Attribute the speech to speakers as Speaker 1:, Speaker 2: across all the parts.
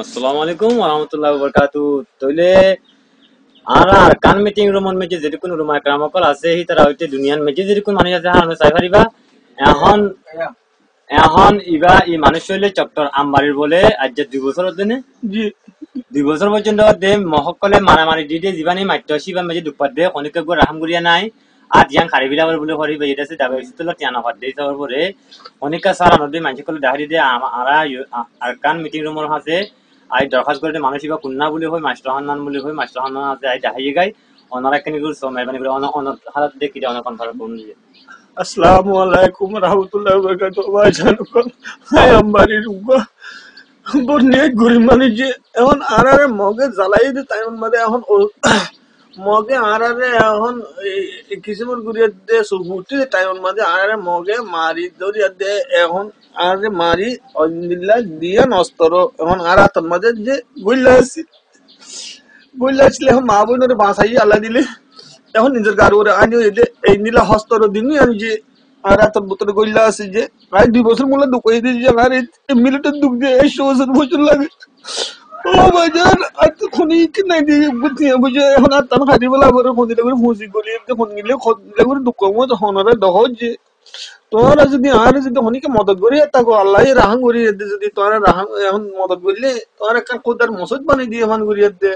Speaker 1: আসসালামু আলাইকুম ওরহমতুল্লাহি ওয়াবারাকাতুহু তইলে আর কান মিটিং রুমন মেজে যেরকম রুম আকরামকল আছে হি তারা হইতে দুনিয়ার মেজে যেরকম মানুষ আছে হার চাই পারিবা এখন এখন ইবা ই মানুষ হইলে চক্টর আমবাড়ির বলে আজ যে 2 বছর দিনে
Speaker 2: জি
Speaker 1: 2 বছর পর্যন্ত দে মহকলে মারামারি দিয়ে জীবানি মাত্য শিবা মেজে দুপাত দে অনেক গো রাহাম গুরিয়া নাই আর জিয়ান খাড়ি বিলাবার বলে হরি এটা সে দাবে সিতল টিয়ানা পাত দেই তার পরে অনেক সারা নদী মানুষ কলে দাহরি দে আরা আর কান মিটিং রুমর আছে আই দরখাস্ত করে মানুষ ইবা কুন্না বলে হয় মাস্টার হান্নান বলে হয় মাস্টার হান্নান আছে আই দাহাই গাই অনারা কেন গুলো সো মেহরবানি করে অন হালাত দেখি দে অন কনফারেন্স করুন দিয়ে
Speaker 2: আসসালামু আলাইকুম রাহমাতুল্লাহি ওয়া বারাকাতুহু ভাইজান হাই আমবাড়ি রুবা বনে গরিব মানে যে এখন আরারে মগে জ্বালাই দে তাই মধ্যে এখন মগে আরারে এখন কিসমর গুরিয়া দে সুগুটি টাইম মধ্যে আরারে মগে মারি দরিয়া দে এখন আরে মারি অন্দিল্লা দিয়া নস্তর এখন আরাতর মধ্যে যে গুইলা আসলে এখন মা বোনের বাসাই আল্লাহ দিলে এখন নিজের গাড়ি ওরে আনি এই নীলা হস্তর দিনই আমি যে আর এত বোতলে গইলা আছে যে প্রায় 2 বছর মূল্য দুঃখ হয়ে দিয়েছি আর এই মিলিটের দুঃখ দিয়ে 100 বছর লাগে ও বাজার আর তো খুনি কি নাই দিয়ে বুঝে এখন আর তার খাদি বলা বড় ফোন দিলে করে ফুসি গলি ফোন নিলে করে দুঃখ মত হনরে দহ যে তোরা যদি আর যদি হনিকে মদত করি তাকে আল্লাহ রাহাং করি যদি তোরা রাহাং এখন মদত করলে তোরা একটা কোদার মসজিদ বানিয়ে দিয়ে মান করি দে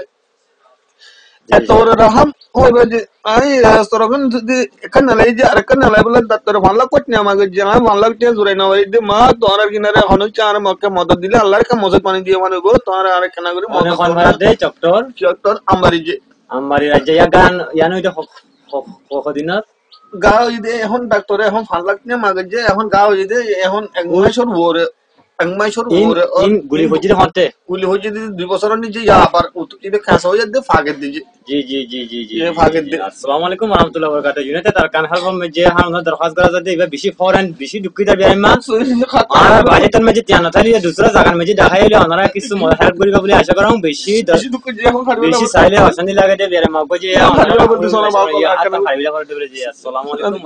Speaker 2: তোর রাহাম হইবে যে আই তরখন যদি এখান নালাই যে আরেকখান নালাই বলে তোর ভালো করতে আমাকে যে আমি ভালো টিয়া জুড়াই না ভাই মা তোর কিনারে হনুক চার মক্কে মদত দিলে আল্লাহর কা মজত পানি দিয়ে মানে গো তোর আরেকখান করে মদত
Speaker 1: কনফারেন্স দে চক্টর
Speaker 2: চক্টর
Speaker 1: আমবাড়ি রাজ্যে ইয়া গান ইয়ানো এটা কদিনত
Speaker 2: গাও ইদে এখন ডাক্তারে এখন ভাল লাগতে মাগে যে এখন গাও ইদে এখন এক মাসের ওরে
Speaker 1: ইন গুলি হজির হতে
Speaker 2: গুলি হয়ে যদি 2 বছর নিচে আবার যদি খাস হয়ে যাবে ফাগের দিছে
Speaker 1: জি জি জি জি জি
Speaker 2: ये फाके दे
Speaker 1: আসসালামু আলাইকুম ওয়া রাহমাতুল্লাহি ওয়া বারাকাতুহু ইউনাইটেড আরকান হারফম মে যে হান দরখাস্ত করা যাতে এবা বেশি ফরেন বেশি দুঃখিত বিয়াইমা আর বাজেতন মে যে তিয়ান থালি দুসরা জায়গা মে যে দেখাইলে ওনারা কিছু হেল্প করিবা বলে আশা করাম বেশি
Speaker 2: দুঃখ যে এখন
Speaker 1: বেশি চাইলে অশান্তি লাগে দে বিয়ারে মাগো যে ওনারা খাইবিলা করে দে বলে জি আসসালামু আলাইকুম